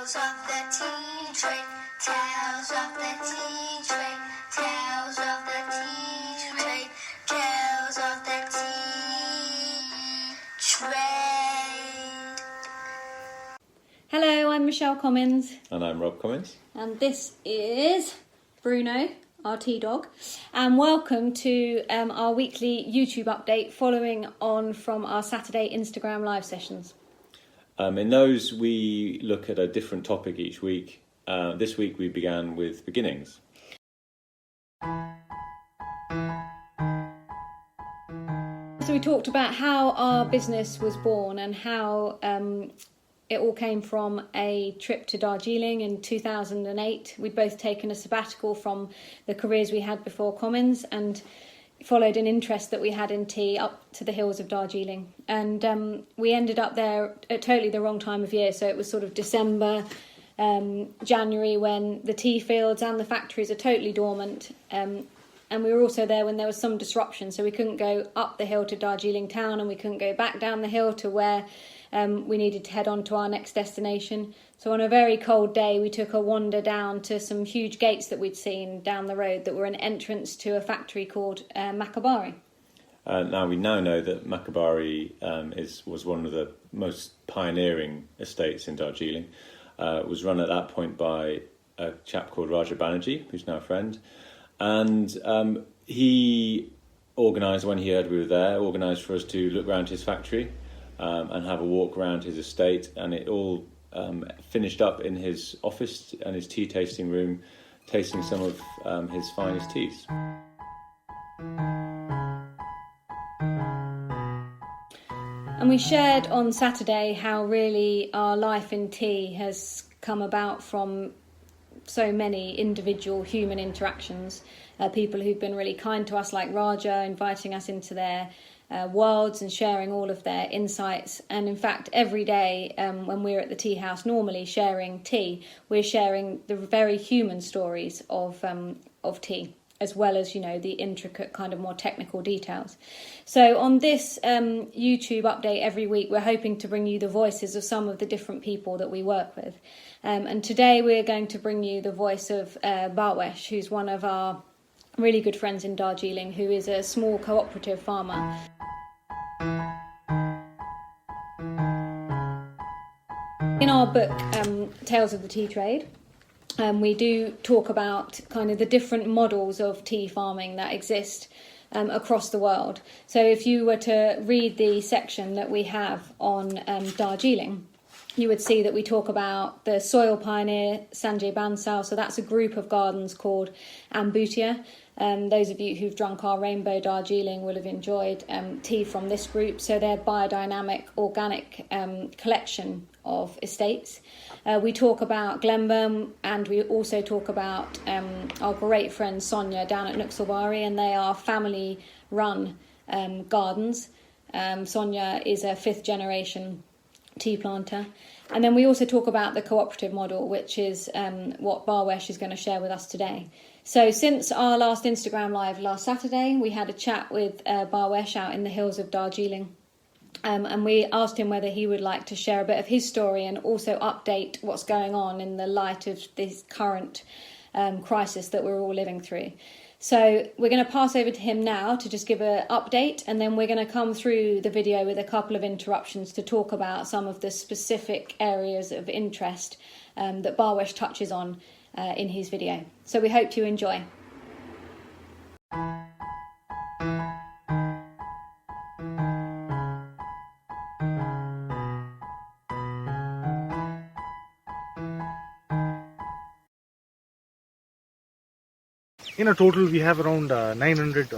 Tales of the tea trade, tales of the tea trade, tales of the tea trade, tales of the tea trade. Hello, I'm Michelle Commins. And I'm Rob Commins. And this is Bruno, our tea dog. And welcome to our weekly YouTube update following on from our Saturday Instagram live sessions. In those, we look at a different topic each week. This week we began with beginnings. So we talked about how our business was born and how it all came from a trip to Darjeeling in 2008. We'd both taken a sabbatical from the careers we had before Commons and followed an interest that we had in tea up to the hills of Darjeeling. And we ended up there at totally the wrong time of year. So it was sort of December, January, when the tea fields and the factories are totally dormant. And we were also there when there was some disruption. So we couldn't go up the hill to Darjeeling town and we couldn't go back down the hill to where we needed to head on to our next destination. So on a very cold day, we took a wander down to some huge gates that we'd seen down the road that were an entrance to a factory called Makabari. Now we know that Makabari was one of the most pioneering estates in Darjeeling. It was run at that point by a chap called Raja Banerjee, who's now a friend. And he organised, when he heard we were there, organised for us to look around his factory and have a walk around his estate. And it all finished up in his office and his tea tasting room, tasting some of his finest teas. And we shared on Saturday how really our life in tea has come about from so many individual human interactions, people who've been really kind to us like Raja, inviting us into their worlds and sharing all of their insights. And in fact, every day when we're at the tea house, normally sharing tea, we're sharing the very human stories of tea, as well as, you know, the intricate kind of more technical details. So on this YouTube update every week, we're hoping to bring you the voices of some of the different people that we work with. And today we're going to bring you the voice of Bhawesh, who's one of our really good friends in Darjeeling, who is a small cooperative farmer. In our book, Tales of the Tea Trade, we do talk about kind of the different models of tea farming that exist across the world. So if you were to read the section that we have on Darjeeling, you would see that we talk about the soil pioneer Sanjay Bansal. So that's a group of gardens called Ambutia. Those of you who've drunk our Rainbow Darjeeling will have enjoyed tea from this group. So they're biodynamic, organic collection of estates. We talk about Glenburn, and we also talk about our great friend Sonia down at Nuxalbari, and they are family-run gardens. Sonia is a fifth generation tea planter. And then we also talk about the cooperative model, which is what Bhawesh is going to share with us today. So since our last Instagram live last Saturday, we had a chat with Bhawesh out in the hills of Darjeeling. And we asked him whether he would like to share a bit of his story and also update what's going on in the light of this current crisis that we're all living through. So we're going to pass over to him now to just give an update, and then we're going to come through the video with a couple of interruptions to talk about some of the specific areas of interest that Bhawesh touches on in his video. So we hope you enjoy. In a total, we have around 900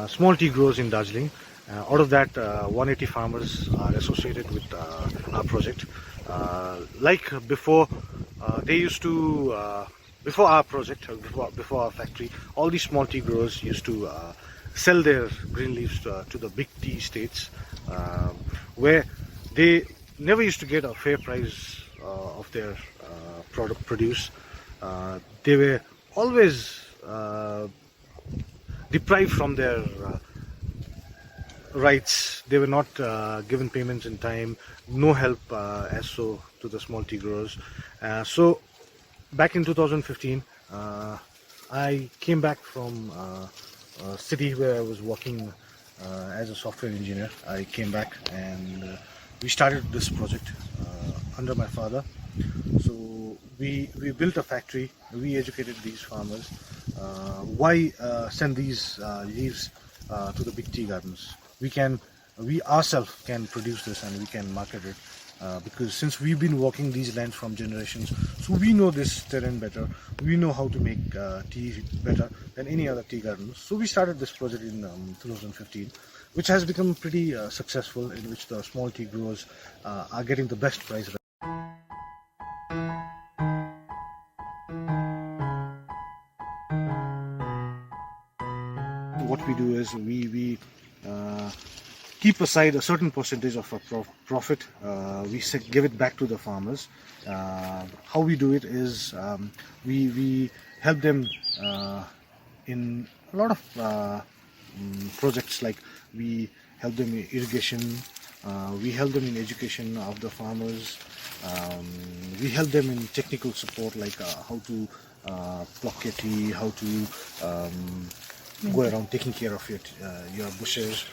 small tea growers in Darjeeling. Out of that, 180 farmers are associated with our project. Like before, they used to, before our project, before our factory, all these small tea growers used to sell their green leaves to the big tea estates, where they never used to get a fair price of their produce. They were always deprived from their rights. They were not given payments in time, no help as so to the small tea growers. So back in 2015, I came back from a city where I was working as a software engineer. I came back and we started this project under my father. So we built a factory, we educated these farmers. Why send these leaves to the big tea gardens? We ourselves can produce this and we can market it. Because since we've been working these lands from generations, so we know this terrain better, we know how to make tea better than any other tea gardens. So we started this project in 2015, which has become pretty successful, in which the small tea growers are getting the best price. What we do is we keep aside a certain percentage of our profit. We give it back to the farmers. How we do it is we help them in a lot of projects, like we help them in irrigation, we help them in education of the farmers, we help them in technical support, like how to pluck your tea, how to go around taking care of your bushes.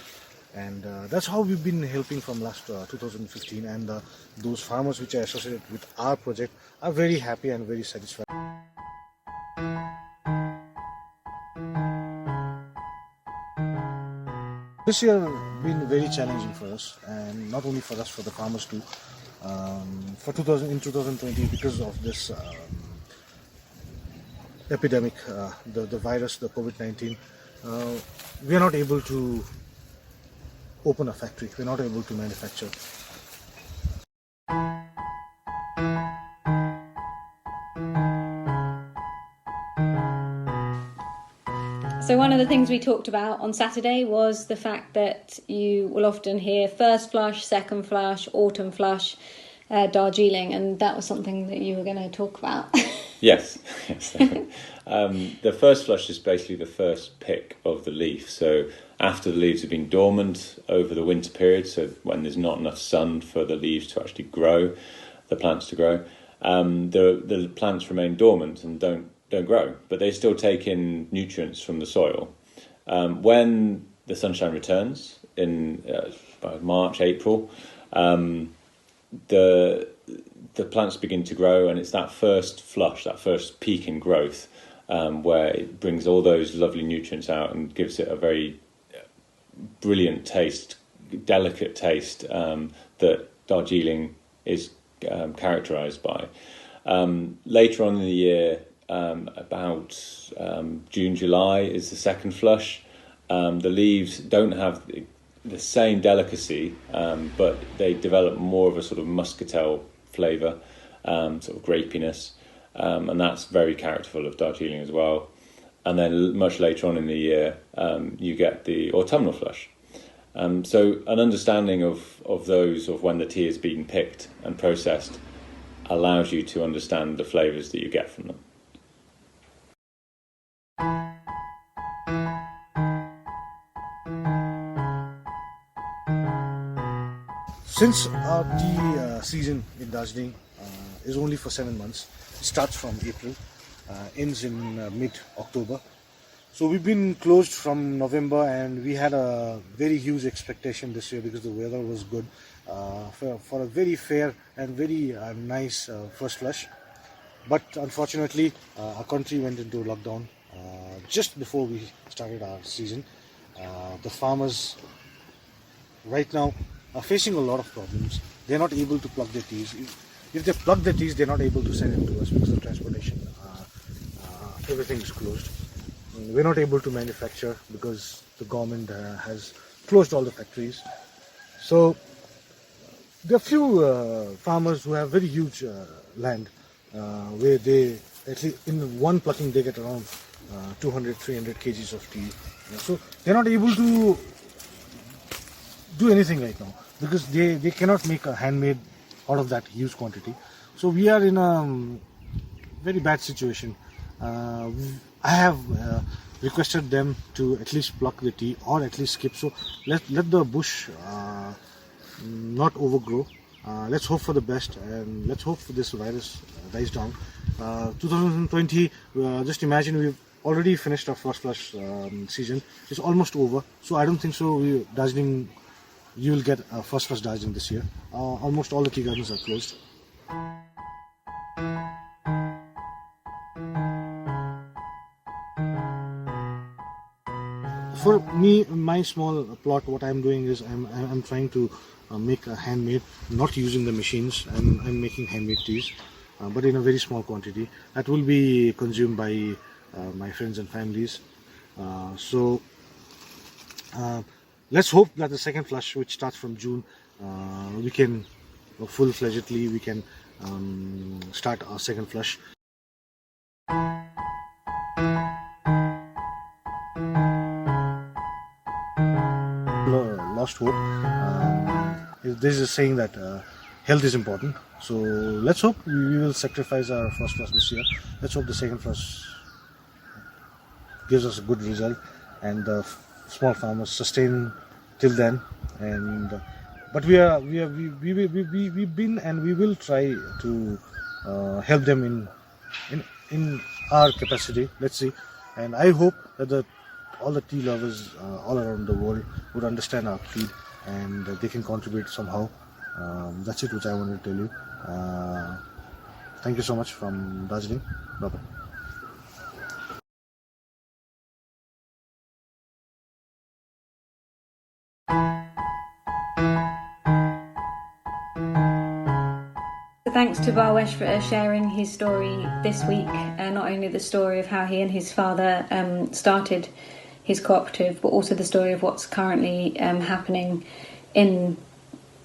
And that's how we've been helping from last 2015, and those farmers which are associated with our project are very happy and very satisfied. This year been very challenging for us, and not only for us, for the farmers too. In 2020, because of this epidemic, the virus, the COVID-19, we are not able to open a factory. We're not able to manufacture. So one of the things we talked about on Saturday was the fact that you will often hear first flush, second flush, autumn flush, Darjeeling, and that was something that you were going to talk about. Yes. The first flush is basically the first pick of the leaf. So after the leaves have been dormant over the winter period, so when there's not enough sun for the leaves to actually grow, the plants to grow, the plants remain dormant and don't grow, but they still take in nutrients from the soil. When the sunshine returns in by March, April, the plants begin to grow, and it's that first flush, that first peak in growth, where it brings all those lovely nutrients out and gives it a very brilliant taste, delicate taste, that Darjeeling is characterised by. Later on in the year, about June, July is the second flush. The leaves don't have the same delicacy, but they develop more of a sort of muscatel flavour, sort of grapiness, and that's very characterful of Darjeeling as well. And then much later on in the year, you get the autumnal flush. So an understanding of when the tea has been picked and processed allows you to understand the flavours that you get from them. Since our tea season in Darjeeling is only for 7 months, it starts from April, ends in mid-October. So we've been closed from November, and we had a very huge expectation this year because the weather was good for a very fair and very nice first flush. But unfortunately, our country went into lockdown just before we started our season. The farmers right now are facing a lot of problems. They're not able to pluck their teas. If they pluck their teas, they're not able to send it to us because of transportation. Everything is closed. We're not able to manufacture because the government has closed all the factories. So there are few farmers who have very huge land where they, at least in one plucking, they get around 200-300 kgs of tea. So they're not able to do anything right now because they cannot make a handmade out of that huge quantity. So we are in a very bad situation. I have requested them to at least pluck the tea or at least skip. So let the bush not overgrow. Let's hope for the best, and let's hope for this virus dies down. 2020, just imagine we've already finished our first flush season. It's almost over, so I don't think so. Darjeeling, you will get a first flush Darjeeling this year. Almost all the tea gardens are closed. For me, my small plot, what I'm doing is I'm trying to make a handmade, not using the machines. I'm making handmade teas, but in a very small quantity that will be consumed by my friends and families. So let's hope that the second flush, which starts from June, we can full-fledgedly we can start our second flush. Lost hope. There's a saying that health is important, so let's hope we will sacrifice our first flush this year. Let's hope the second flush gives us a good result and the small farmers sustain till then. And but we've been and we will try to help them in our capacity. Let's see, and I hope that all the tea lovers all around the world would understand our creed and they can contribute somehow. That's it which I wanted to tell you. Thank you so much from Darjeeling. Bye-bye. Thanks to Bhawesh for sharing his story this week, not only the story of how he and his father started his cooperative, but also the story of what's currently happening in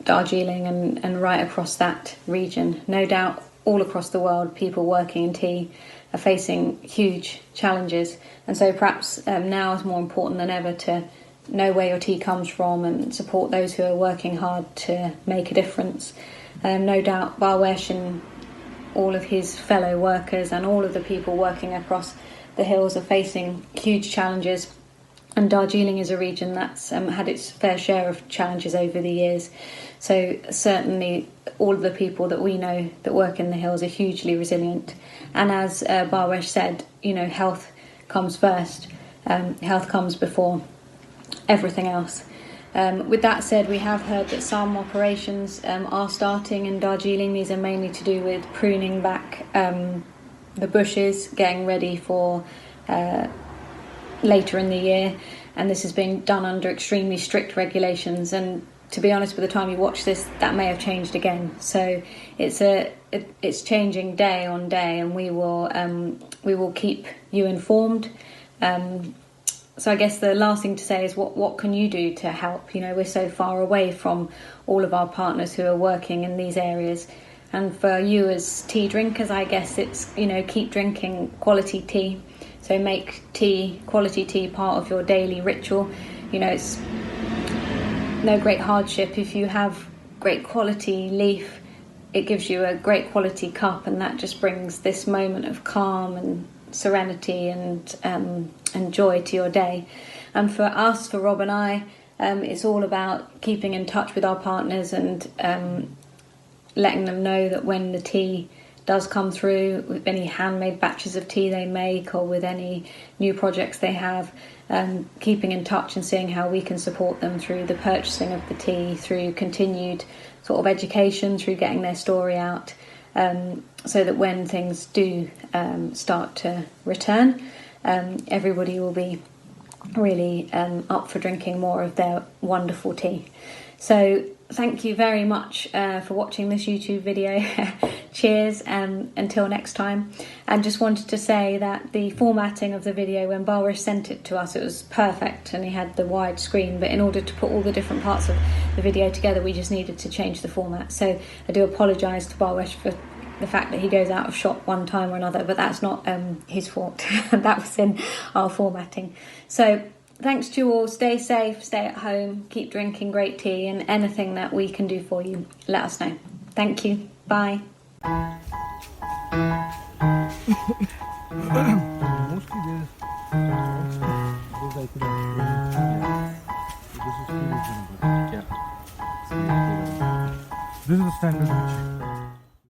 Darjeeling and right across that region. No doubt all across the world, people working in tea are facing huge challenges, and so perhaps now is more important than ever to know where your tea comes from and support those who are working hard to make a difference. No doubt Bhawesh and all of his fellow workers and all of the people working across the hills are facing huge challenges, and Darjeeling is a region that's had its fair share of challenges over the years. So certainly all of the people that we know that work in the hills are hugely resilient, and as Bhawesh said, health comes first. Health comes before everything else. With that said, we have heard that some operations are starting in Darjeeling. These are mainly to do with pruning back the bushes, getting ready for later in the year, and this is being done under extremely strict regulations, and to be honest, by the time you watch this, that may have changed again. So it's changing day on day, and we will keep you informed. So I guess the last thing to say is what can you do to help? We're so far away from all of our partners who are working in these areas. And for you as tea drinkers, I guess it's, keep drinking quality tea. So make quality tea part of your daily ritual. It's no great hardship if you have great quality leaf. It gives you a great quality cup, and that just brings this moment of calm and serenity and joy to your day. And for us, for Rob and I, it's all about keeping in touch with our partners and letting them know that when the tea does come through, with any handmade batches of tea they make or with any new projects they have, keeping in touch and seeing how we can support them through the purchasing of the tea, through continued sort of education, through getting their story out, so that when things do start to return, everybody will be really up for drinking more of their wonderful tea. So thank you very much for watching this YouTube video. Cheers, until next time. And just wanted to say that the formatting of the video, when Bhawesh sent it to us, it was perfect and he had the wide screen, but in order to put all the different parts of the video together, we just needed to change the format. So I do apologise to Bhawesh for the fact that he goes out of shot one time or another, but that's not his fault. That was in our formatting. So thanks to you all. Stay safe, stay at home, keep drinking great tea, and anything that we can do for you, let us know. Thank you. Bye. Mostly This is the standard which